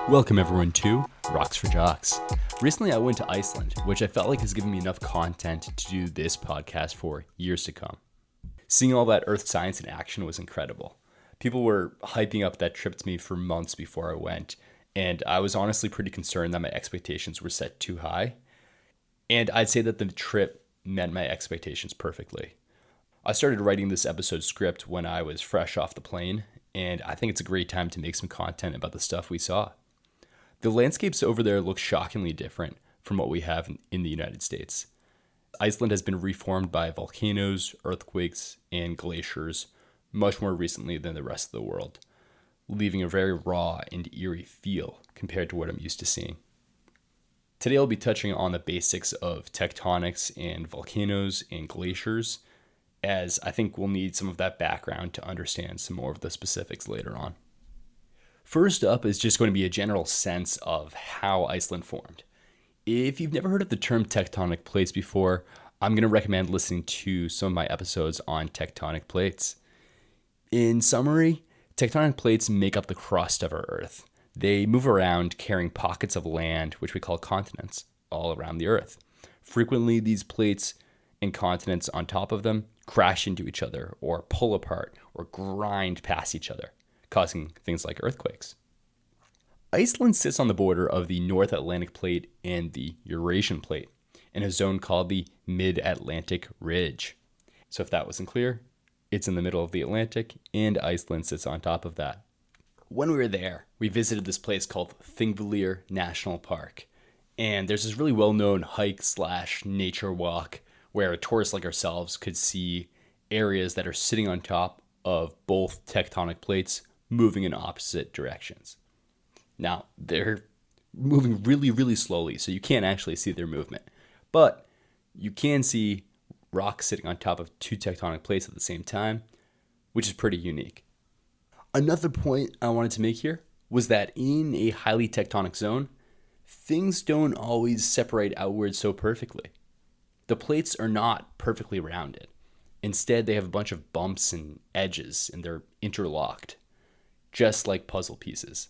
Welcome everyone to Rocks for Jocks. Recently I went to Iceland, which I felt like has given me enough content to do this podcast for years to come. Seeing all that earth science in action was incredible. People were hyping up that trip to me for months before I went, and I was honestly pretty concerned that my expectations were set too high. And I'd say that the trip met my expectations perfectly. I started writing this episode script when I was fresh off the plane, and I think it's a great time to make some content about the stuff we saw. The landscapes over there look shockingly different from what we have in the United States. Iceland has been reformed by volcanoes, earthquakes, and glaciers much more recently than the rest of the world, leaving a very raw and eerie feel compared to what I'm used to seeing. Today I'll be touching on the basics of tectonics and volcanoes and glaciers, as I think we'll need some of that background to understand some more of the specifics later on. First up is just going to be a general sense of how Iceland formed. If you've never heard of the term tectonic plates before, I'm going to recommend listening to some of my episodes on tectonic plates. In summary, tectonic plates make up the crust of our Earth. They move around carrying pockets of land, which we call continents, all around the Earth. Frequently, these plates and continents on top of them crash into each other or pull apart or grind past each other, causing things like earthquakes. Iceland sits on the border of the North Atlantic Plate and the Eurasian Plate in a zone called the Mid-Atlantic Ridge. So if that wasn't clear, it's in the middle of the Atlantic and Iceland sits on top of that. When we were there, we visited this place called Thingvellir National Park. And there's this really well-known hike/nature walk where tourists like ourselves could see areas that are sitting on top of both tectonic plates moving in opposite directions. Now, they're moving really, really slowly, so you can't actually see their movement. But you can see rocks sitting on top of two tectonic plates at the same time, which is pretty unique. Another point I wanted to make here was that in a highly tectonic zone, things don't always separate outwards so perfectly. The plates are not perfectly rounded. Instead, they have a bunch of bumps and edges, and they're interlocked, just like puzzle pieces.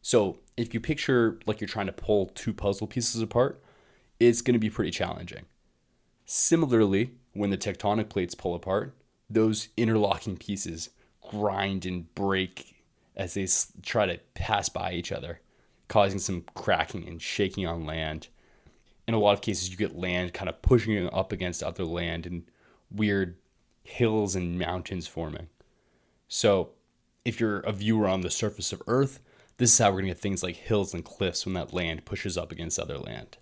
So if you picture like you're trying to pull two puzzle pieces apart, it's going to be pretty challenging. Similarly, when the tectonic plates pull apart, those interlocking pieces grind and break as they try to pass by each other, causing some cracking and shaking on land. In a lot of cases, you get land kind of pushing up against other land and weird hills and mountains forming. So if you're a viewer on the surface of Earth, this is how we're going to get things like hills and cliffs when that land pushes up against other land.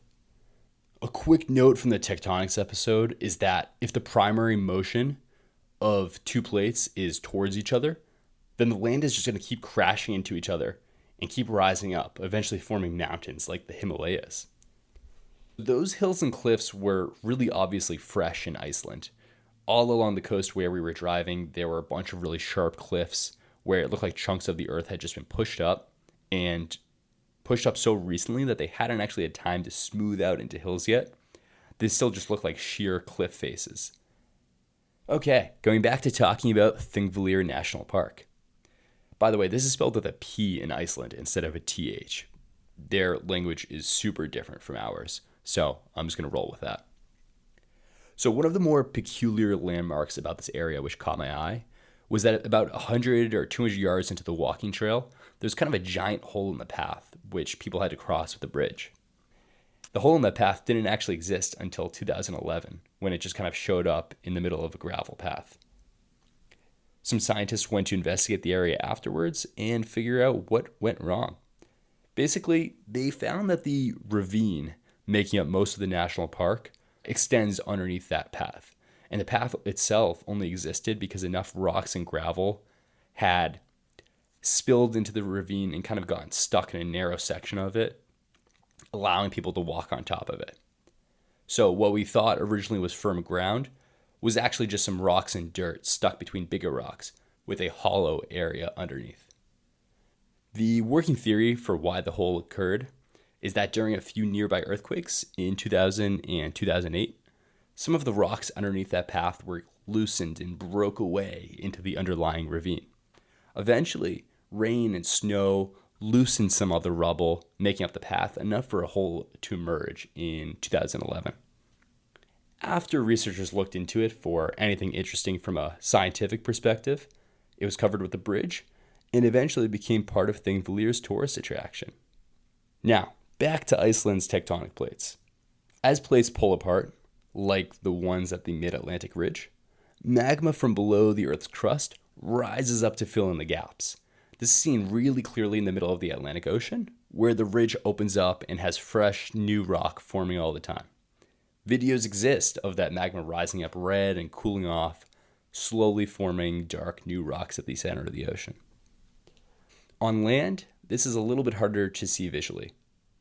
A quick note from the tectonics episode is that if the primary motion of two plates is towards each other, then the land is just going to keep crashing into each other and keep rising up, eventually forming mountains like the Himalayas. Those hills and cliffs were really obviously fresh in Iceland. All along the coast where we were driving, there were a bunch of really sharp cliffs where it looked like chunks of the earth had just been pushed up and pushed up so recently that they hadn't actually had time to smooth out into hills yet. They still just looked like sheer cliff faces. Okay, going back to talking about Thingvellir National Park. By the way, this is spelled with a P in Iceland instead of a TH. Their language is super different from ours, so I'm just going to roll with that. So one of the more peculiar landmarks about this area which caught my eye was that about 100 or 200 yards into the walking trail, there's kind of a giant hole in the path, which people had to cross with a bridge. The hole in the path didn't actually exist until 2011, when it just kind of showed up in the middle of a gravel path. Some scientists went to investigate the area afterwards and figure out what went wrong. Basically, they found that the ravine making up most of the national park extends underneath that path. And the path itself only existed because enough rocks and gravel had spilled into the ravine and kind of gotten stuck in a narrow section of it, allowing people to walk on top of it. So what we thought originally was firm ground was actually just some rocks and dirt stuck between bigger rocks with a hollow area underneath. The working theory for why the hole occurred is that during a few nearby earthquakes in 2000 and 2008, some of the rocks underneath that path were loosened and broke away into the underlying ravine. Eventually, rain and snow loosened some of the rubble, making up the path enough for a hole to emerge in 2011. After researchers looked into it for anything interesting from a scientific perspective, it was covered with a bridge and eventually became part of Thingvelir's tourist attraction. Now, back to Iceland's tectonic plates. As plates pull apart, like the ones at the Mid-Atlantic Ridge, magma from below the Earth's crust rises up to fill in the gaps. This is seen really clearly in the middle of the Atlantic Ocean, where the ridge opens up and has fresh, new rock forming all the time. Videos exist of that magma rising up red and cooling off, slowly forming dark, new rocks at the center of the ocean. On land, this is a little bit harder to see visually.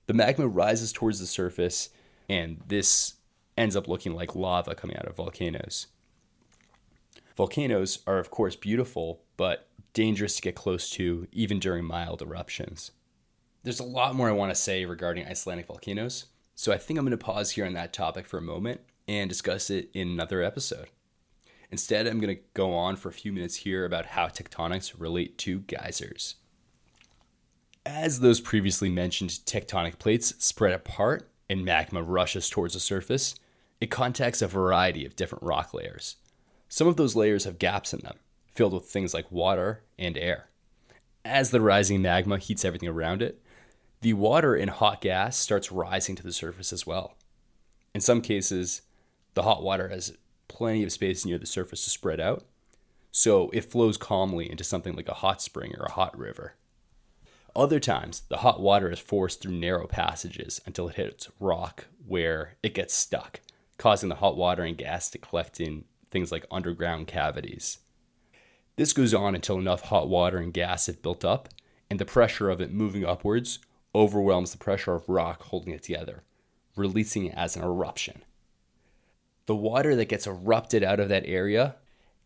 The magma rises towards the surface, and this ends up looking like lava coming out of volcanoes. Volcanoes are, of course, beautiful, but dangerous to get close to, even during mild eruptions. There's a lot more I want to say regarding Icelandic volcanoes, so I think I'm going to pause here on that topic for a moment and discuss it in another episode. Instead, I'm going to go on for a few minutes here about how tectonics relate to geysers. As those previously mentioned tectonic plates spread apart and magma rushes towards the surface, it contacts a variety of different rock layers. Some of those layers have gaps in them, filled with things like water and air. As the rising magma heats everything around it, the water and hot gas starts rising to the surface as well. In some cases, the hot water has plenty of space near the surface to spread out, so it flows calmly into something like a hot spring or a hot river. Other times, the hot water is forced through narrow passages until it hits rock where it gets stuck, causing the hot water and gas to collect in things like underground cavities. This goes on until enough hot water and gas have built up, and the pressure of it moving upwards overwhelms the pressure of rock holding it together, releasing it as an eruption. The water that gets erupted out of that area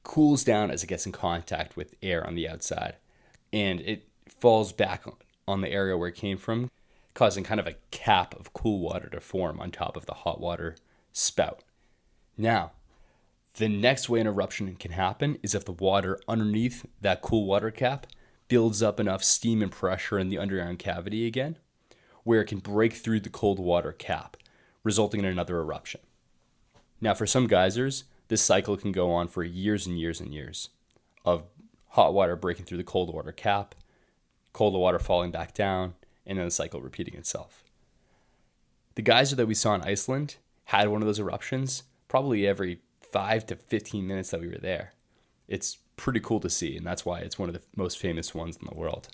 cools down as it gets in contact with air on the outside, and it falls back on the area where it came from, causing kind of a cap of cool water to form on top of the hot water spout. Now, the next way an eruption can happen is if the water underneath that cool water cap builds up enough steam and pressure in the underground cavity again, where it can break through the cold water cap, resulting in another eruption. Now, for some geysers, this cycle can go on for years and years and years of hot water breaking through the cold water cap, cold water falling back down, and then the cycle repeating itself. The geyser that we saw in Iceland had one of those eruptions probably every 5 to 15 minutes that we were there. It's pretty cool to see, and that's why it's one of the most famous ones in the world.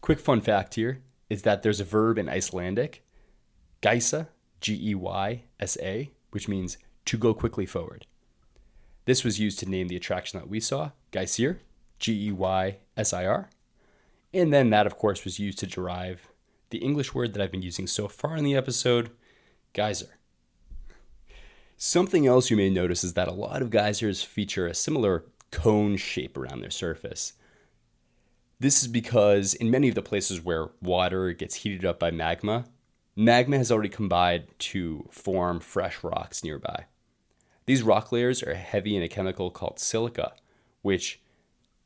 Quick fun fact here is that there's a verb in Icelandic, geysa, Geysa, which means to go quickly forward. This was used to name the attraction that we saw, Geysir, Geysir, and then that, of course, was used to derive the English word that I've been using so far in the episode, geyser. Something else you may notice is that a lot of geysers feature a similar cone shape around their surface. This is because in many of the places where water gets heated up by magma, magma has already combined to form fresh rocks nearby. These rock layers are heavy in a chemical called silica, which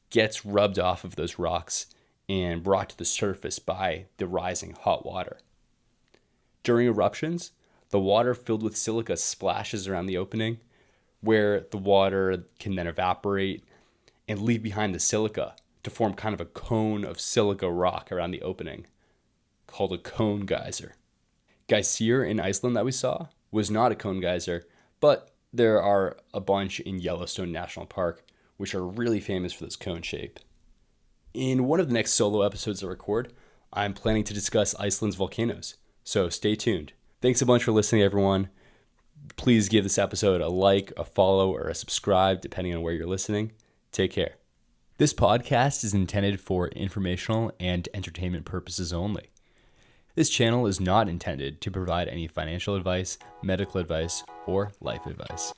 gets rubbed off of those rocks and brought to the surface by the rising hot water. During eruptions, the water filled with silica splashes around the opening, where the water can then evaporate and leave behind the silica to form kind of a cone of silica rock around the opening, called a cone geyser. Geysir in Iceland that we saw was not a cone geyser, but there are a bunch in Yellowstone National Park, which are really famous for this cone shape. In one of the next solo episodes I record, I'm planning to discuss Iceland's volcanoes, so stay tuned. Thanks a bunch for listening, everyone. Please give this episode a like, a follow, or a subscribe, depending on where you're listening. Take care. This podcast is intended for informational and entertainment purposes only. This channel is not intended to provide any financial advice, medical advice, or life advice.